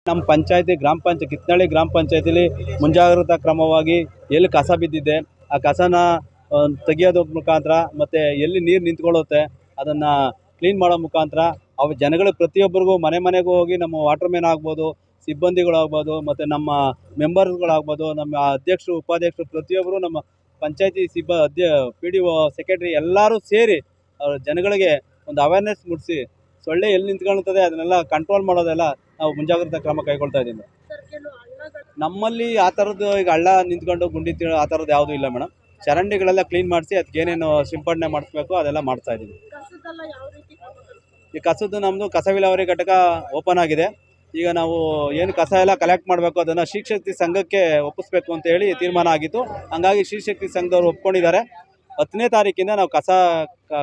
ನಮ್ಮ ಪಂಚಾಯತಿ ಕಿತ್ನಳ್ಳಿ ಗ್ರಾಮ ಪಂಚಾಯತಿಲಿ ಮುಂಜಾಗ್ರತಾ ಕ್ರಮವಾಗಿ ಎಲ್ಲಿ ಕಸ ಬಿದ್ದಿದೆ ಆ ಕಸನ ತೆಗಿಯೋದ್ರ ಮುಖಾಂತರ ಮತ್ತು ಎಲ್ಲಿ ನೀರು ನಿಂತ್ಕೊಳ್ಳುತ್ತೆ ಅದನ್ನು ಕ್ಲೀನ್ ಮಾಡೋ ಮುಖಾಂತರ ಅವು ಜನಗಳಿಗೆ ಪ್ರತಿಯೊಬ್ಬರಿಗೂ ಮನೆಗೂ ಹೋಗಿ ನಮ್ಮ ವಾಟರ್ ಮ್ಯಾನ್ ಆಗ್ಬೋದು, ಸಿಬ್ಬಂದಿಗಳಾಗ್ಬೋದು, ಮತ್ತು ನಮ್ಮ ಮೆಂಬರ್ಸ್ಗಳಾಗ್ಬೋದು, ನಮ್ಮ ಅಧ್ಯಕ್ಷರು ಉಪಾಧ್ಯಕ್ಷರು ಪ್ರತಿಯೊಬ್ಬರು ನಮ್ಮ ಪಂಚಾಯತಿ PDO ಸೆಕ್ರೆಟರಿ ಎಲ್ಲರೂ ಸೇರಿ ಜನಗಳಿಗೆ ಒಂದು ಅವೇರ್ನೆಸ್ ಮೂಡಿಸಿ ಸೊಳ್ಳೆ ಎಲ್ಲಿ ನಿಂತ್ಕೊಳ್ತದೆ ಅದನ್ನೆಲ್ಲ ಕಂಟ್ರೋಲ್ ಮಾಡೋದೆಲ್ಲ ನಾವು ಮುಂಜಾಗ್ರತಾ ಕ್ರಮ ಕೈಗೊಳ್ತಾ ಇದ್ದೀವಿ. ನಮ್ಮಲ್ಲಿ ಆ ಥರದ್ದು ಈಗ ಹಳ್ಳ ನಿಂತ್ಕೊಂಡು ಗುಂಡಿ ಆ ಥರದ್ದು ಯಾವುದೂ ಇಲ್ಲ ಮೇಡಮ್. ಚರಂಡಿಗಳೆಲ್ಲ ಕ್ಲೀನ್ ಮಾಡಿಸಿ ಅದಕ್ಕೆ ಏನೇನು ಸಿಂಪಡಣೆ ಮಾಡಿಸ್ಬೇಕು ಅದೆಲ್ಲ ಮಾಡ್ತಾ ಇದ್ದೀವಿ. ಈ ಕಸದ್ದು ನಮ್ಮದು ಕಸ ವಿಲೇವಾರಿ ಘಟಕ ಓಪನ್ ಆಗಿದೆ. ಈಗ ನಾವು ಏನು ಕಸ ಎಲ್ಲ ಕಲೆಕ್ಟ್ ಮಾಡಬೇಕು ಅದನ್ನು ಶ್ರೀಶಕ್ತಿ ಸಂಘಕ್ಕೆ ಒಪ್ಪಿಸ್ಬೇಕು ಅಂತ ಹೇಳಿ ತೀರ್ಮಾನ ಆಗಿತ್ತು. ಹಂಗಾಗಿ ಶ್ರೀಶಕ್ತಿ ಸಂಘದವರು ಒಪ್ಕೊಂಡಿದ್ದಾರೆ. 10ನೇ ತಾರೀಕಿಂದ ನಾವು ಕಸ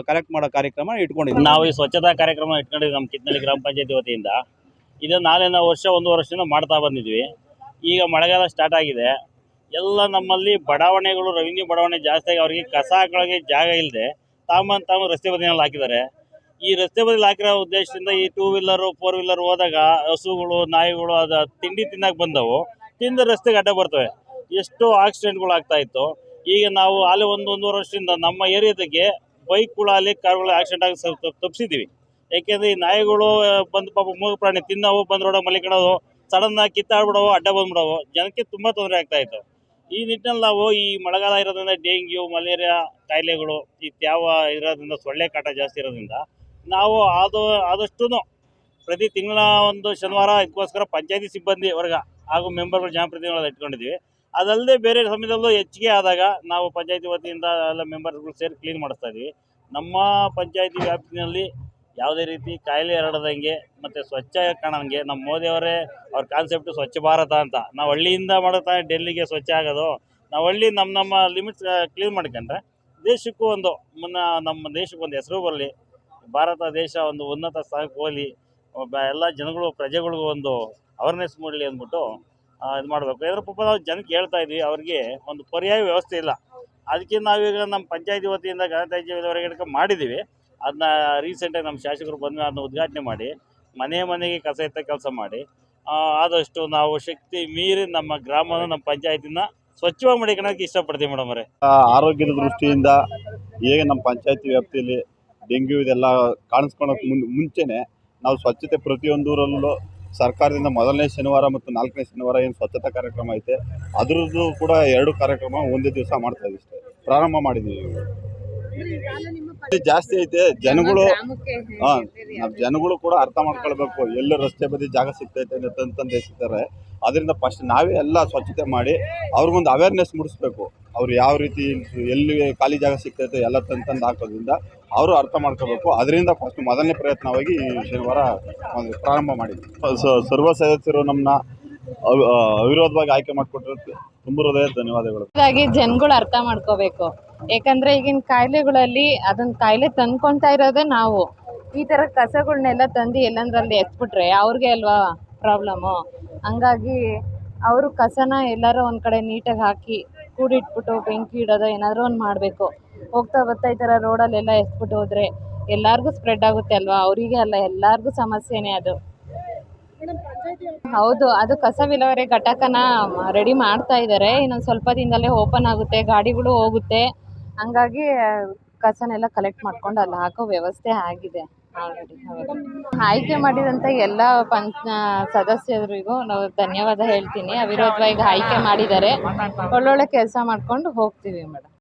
ಕಲೆಕ್ಟ್ ಮಾಡೋ ಕಾರ್ಯಕ್ರಮ ಇಟ್ಕೊಂಡಿದ್ದೀವಿ. ನಾವು ಈ ಸ್ವಚ್ಛತಾ ಕಾರ್ಯಕ್ರಮ ಇಟ್ಕೊಂಡಿದ್ದೀವಿ ನಮ್ಮ ಕಿತ್ನಳ್ಳಿ ಗ್ರಾಮ ಪಂಚಾಯತಿ ವತಿಯಿಂದ. ಇದು ನಾಳೆನ ಒಂದೂವರೆ ವರ್ಷದಿಂದ ಮಾಡ್ತಾ ಬಂದಿದ್ವಿ. ಈಗ ಮಳೆಗಾಲ ಸ್ಟಾರ್ಟ್ ಆಗಿದೆ. ಎಲ್ಲ ನಮ್ಮಲ್ಲಿ ಬಡಾವಣೆಗಳು ರೆವಿನ್ಯೂ ಬಡಾವಣೆ ಜಾಸ್ತಿಯಾಗಿ ಅವರಿಗೆ ಕಸ ಹಾಕೊಳ್ಳೋಕ್ಕೆ ಜಾಗ ಇಲ್ಲದೆ ತಾವು ರಸ್ತೆ ಬದಿಯಲ್ಲಿ ಹಾಕಿದ್ದಾರೆ. ಈ ರಸ್ತೆ ಬದಿಯಲ್ಲಿ ಹಾಕಿರೋ ಉದ್ದೇಶದಿಂದ ಈ 2 ವೀಲರು 4 ವೀಲರ್ ಹೋದಾಗ ಹಸುಗಳು ನಾಯಿಗಳು ಅದು ತಿಂಡಿ ತಿನ್ನಕ್ಕೆ ಬಂದವು, ತಿಂದು ರಸ್ತೆಗೆ ಅಡ್ಡ ಬರ್ತವೆ. ಎಷ್ಟೋ ಆಕ್ಸಿಡೆಂಟ್ಗಳು ಆಗ್ತಾ ಇತ್ತು. ಈಗ ನಾವು ಅಲ್ಲಿ ಒಂದೂವರೆ ವರ್ಷದಿಂದ ನಮ್ಮ ಏರಿಯಾದಾಗೆ ಬೈಕ್ಗಳು ಅಲ್ಲಿ ಕಾರ್ಗಳು ಆಕ್ಸಿಡೆಂಟ್ ಆಗಿ ತಪ್ಪಿಸಿದ್ದೀವಿ. ಯಾಕೆಂದರೆ ಈ ನಾಯಿಗಳು ಬಂದು ಪಾಪ ಮೂಗು ಪ್ರಾಣಿ ತಿನ್ನವು, ಬಂದು ರೋಡ ಮಲಿಕೊಳ್ಳೋದು, ಸಡನ್ನಾಗಿ ಕಿತ್ತಾಡ್ಬಿಡೋವು, ಅಡ್ಡ ಬಂದ್ಬಿಡೋವು, ಜನಕ್ಕೆ ತುಂಬ ತೊಂದರೆ ಆಗ್ತಾ ಇತ್ತು. ಈ ನಿಟ್ಟಿನಲ್ಲಿ ನಾವು ಈ ಮಳೆಗಾಲ ಇರೋದ್ರಿಂದ ಡೆಂಗ್ಯೂ ಮಲೇರಿಯಾ ಕಾಯಿಲೆಗಳು ಇತ್ಯಾವ ಇರೋದ್ರಿಂದ ಸೊಳ್ಳೆ ಕಾಟ ಜಾಸ್ತಿ ಇರೋದ್ರಿಂದ ನಾವು ಆದಷ್ಟು ಪ್ರತಿ ತಿಂಗಳ ಒಂದು ಶನಿವಾರ ಇದಕ್ಕೋಸ್ಕರ ಪಂಚಾಯತಿ ಸಿಬ್ಬಂದಿ ವರ್ಗ ಹಾಗೂ ಮೆಂಬರ್ಗಳು ಜನಪ್ರತಿನಿಧಿಗಳು ಇಟ್ಕೊಂಡಿದ್ದೀವಿ. ಅದಲ್ಲದೆ ಬೇರೆ ಸಮಯದಲ್ಲೂ ಹೆಚ್ಚಿಗೆ ಆದಾಗ ನಾವು ಪಂಚಾಯತಿ ವತಿಯಿಂದ ಎಲ್ಲ ಮೆಂಬರ್ಗಳು ಸೇರಿ ಕ್ಲೀನ್ ಮಾಡಿಸ್ತಾ ಇದ್ದೀವಿ. ನಮ್ಮ ಪಂಚಾಯತಿ ವ್ಯಾಪ್ತಿನಲ್ಲಿ ಯಾವುದೇ ರೀತಿ ಕಾಯಿಲೆ ಹರಡದಂಗೆ ಮತ್ತು ಸ್ವಚ್ಛ ಕಾಣಂಗೆ ನಮ್ಮ ಮೋದಿಯವರೇ ಅವ್ರ ಕಾನ್ಸೆಪ್ಟು ಸ್ವಚ್ಛ ಭಾರತ ಅಂತ. ನಾವು ಹಳ್ಳಿಯಿಂದ ಮಾಡುತ್ತಾ ಡೆಲ್ಲಿಗೆ ಸ್ವಚ್ಛ ಆಗೋದು. ನಾವು ಹಳ್ಳಿ ನಮ್ಮ ಲಿಮಿಟ್ಸ್ ಕ್ಲೀನ್ ಮಾಡ್ಕೊಂಡ್ರೆ ದೇಶಕ್ಕೂ ನಮ್ಮ ದೇಶಕ್ಕೆ ಒಂದು ಹೆಸರು ಬರಲಿ, ಭಾರತ ದೇಶ ಒಂದು ಉನ್ನತ ಸ್ಥಾನಕ್ಕೆ ಹೋಗಲಿ, ಎಲ್ಲ ಜನಗಳು ಪ್ರಜೆಗಳಿಗೂ ಒಂದು ಅವೇರ್ನೆಸ್ ಮಾಡಲಿ ಅಂದ್ಬಿಟ್ಟು ಇದು ಮಾಡಬೇಕು. ಇದ್ರ ಪಾಪ ನಾವು ಜನಕ್ಕೆ ಹೇಳ್ತಾ ಇದ್ವಿ, ಅವ್ರಿಗೆ ಒಂದು ಪರ್ಯಾಯ ವ್ಯವಸ್ಥೆ ಇಲ್ಲ. ಅದಕ್ಕೆ ನಾವೀಗ ನಮ್ಮ ಪಂಚಾಯತಿ ವತಿಯಿಂದ ಘನತ್ಯಾಜ್ಯ ವಿಲೇವಾರಿ ಘಟಕ ಮಾಡಿದ್ದೀವಿ. ಅದನ್ನ ರೀಸೆಂಟಾಗಿ ನಮ್ಮ ಶಾಸಕರು ಬಂದು ಅದನ್ನ ಉದ್ಘಾಟನೆ ಮಾಡಿ ಮನೆಗೆ ಕಸ ಎತ್ತ ಕೆಲಸ ಮಾಡಿ ಆದಷ್ಟು ನಾವು ಶಕ್ತಿ ಮೀರಿ ನಮ್ಮ ಗ್ರಾಮನ ನಮ್ಮ ಪಂಚಾಯತಿನ ಸ್ವಚ್ಛವಾಗಿ ಮಾಡಿಕೊಳ್ಳೋಕೆ ಇಷ್ಟಪಡ್ತೀವಿ ಮೇಡಮ್ ಅವರೇ. ಆರೋಗ್ಯದ ದೃಷ್ಟಿಯಿಂದ ಹೇಗೆ ನಮ್ಮ ಪಂಚಾಯತಿ ವ್ಯಾಪ್ತಿಯಲ್ಲಿ ಡೆಂಗ್ಯೂ ಇದೆಲ್ಲ ಕಾಣಿಸ್ಕೊಳ್ಳೋಕೆ ಮುಂಚೆನೇ ನಾವು ಸ್ವಚ್ಛತೆ ಪ್ರತಿಯೊಂದೂರಲ್ಲೂ ಸರ್ಕಾರದಿಂದ 1ನೇ ಶನಿವಾರ ಮತ್ತು 4ನೇ ಶನಿವಾರ ಏನು ಸ್ವಚ್ಛತಾ ಕಾರ್ಯಕ್ರಮ ಐತೆ ಅದರದ್ದು ಕೂಡ 2 ಕಾರ್ಯಕ್ರಮ ಒಂದೇ ದಿವಸ ಮಾಡ್ತಾ ಇದ್ದೀವಿ. ಪ್ರಾರಂಭ ಮಾಡಿದ್ದೀವಿ. ಜಾಸ್ತಿ ಐತೆ ಜನಗಳು ಜನಗಳು ಕೂಡ ಅರ್ಥ ಮಾಡ್ಕೊಳ್ಬೇಕು. ಎಲ್ಲ ರಸ್ತೆ ಬದಿ ಜಾಗ ಸಿಗ್ತೈತೆ ಅಂತಂದು ಎಸಿತಾರೆ. ಅದರಿಂದ ಫಸ್ಟ್ ನಾವೇ ಎಲ್ಲ ಸ್ವಚ್ಛತೆ ಮಾಡಿ ಅವ್ರಿಗೊಂದು ಅವೇರ್ನೆಸ್ ಮೂಡಿಸ್ಬೇಕು. ಅವ್ರು ಯಾವ ರೀತಿ ಎಲ್ಲಿ ಖಾಲಿ ಜಾಗ ಸಿಗ್ತೈತೆ ಎಲ್ಲ ತಂದು ಹಾಕೋದ್ರಿಂದ ಅವರು ಅರ್ಥ ಮಾಡ್ಕೋಬೇಕು. ಅದರಿಂದ ಫಸ್ಟ್ 1ನೇ ಪ್ರಯತ್ನವಾಗಿ ಈ ಶನಿವಾರ ಪ್ರಾರಂಭ ಮಾಡಿದ್ವಿ. ಸರ್ವ ಸದಸ್ಯರು ನಮ್ಮನ್ನ ಅವಿರೋಧವಾಗಿ ಆಯ್ಕೆ ಮಾಡಿಕೊಟ್ಟಿರೋದಕ್ಕೆ ತುಂಬ ಹೃದಯದ ಧನ್ಯವಾದಗಳು. ಜನಗಳು ಅರ್ಥ ಮಾಡ್ಕೋಬೇಕು. ಯಾಕಂದ್ರೆ ಈಗಿನ ಕಾಯಿಲೆಗಳಲ್ಲಿ ಅದನ್ನ ಕಾಯಿಲೆ ತಂದ್ಕೊಳ್ತಾ ಇರೋದೇ ನಾವು. ಈ ಥರ ಕಸಗಳನ್ನೆಲ್ಲ ತಂದು ಎಲ್ಲಂದ್ರಲ್ಲಿ ಎತ್ಬಿಟ್ರೆ ಅವ್ರಿಗೆ ಅಲ್ವಾ ಪ್ರಾಬ್ಲಮ್ಮು. ಹಂಗಾಗಿ ಅವರು ಕಸನ ಎಲ್ಲರೂ ಒಂದು ಕಡೆ ನೀಟಾಗಿ ಹಾಕಿ ಕೂಡಿಟ್ಬಿಟ್ಟು ಬೆಂಕಿ ಇಡೋದು ಏನಾದರೂ ಒಂದು ಮಾಡಬೇಕು. ಹೋಗ್ತಾ ಬರ್ತಾ ಈ ಥರ ರೋಡಲ್ಲೆಲ್ಲ ಎತ್ಬಿಟ್ಟು ಹೋದರೆ ಎಲ್ಲರಿಗೂ ಸ್ಪ್ರೆಡ್ ಆಗುತ್ತೆ ಅಲ್ವಾ. ಅವರಿಗೆ ಅಲ್ಲ, ಎಲ್ಲರಿಗೂ ಸಮಸ್ಯೆನೇ ಅದು. ಹೌದು, ಅದು ಕಸ ವಿಲೇವಾರಿ ಘಟಕನ ರೆಡಿ ಮಾಡ್ತಾ ಇದ್ದಾರೆ. ಇನ್ನೊಂದು ಸ್ವಲ್ಪ ದಿನದಲ್ಲೇ ಓಪನ್ ಆಗುತ್ತೆ, ಗಾಡಿಗಳು ಹೋಗುತ್ತೆ. ಹಂಗಾಗಿ ಕಸನೆಲ್ಲ ಕಲೆಕ್ಟ್ ಮಾಡ್ಕೊಂಡು ಅಲ್ಲಿ ಹಾಕೋ ವ್ಯವಸ್ಥೆ ಆಗಿದೆ ಆಲ್ರೆಡಿ. ಆಯ್ಕೆ ಮಾಡಿದಂಥ ಎಲ್ಲ ಸದಸ್ಯರಿಗೂ ನಾವು ಧನ್ಯವಾದ ಹೇಳ್ತೀನಿ. ಅವಿರೋಧವಾಗಿ ಆಯ್ಕೆ ಮಾಡಿದ್ದಾರೆ. ಒಳ್ಳೊಳ್ಳೆ ಕೆಲಸ ಮಾಡ್ಕೊಂಡು ಹೋಗ್ತೀವಿ ಮೇಡಮ್.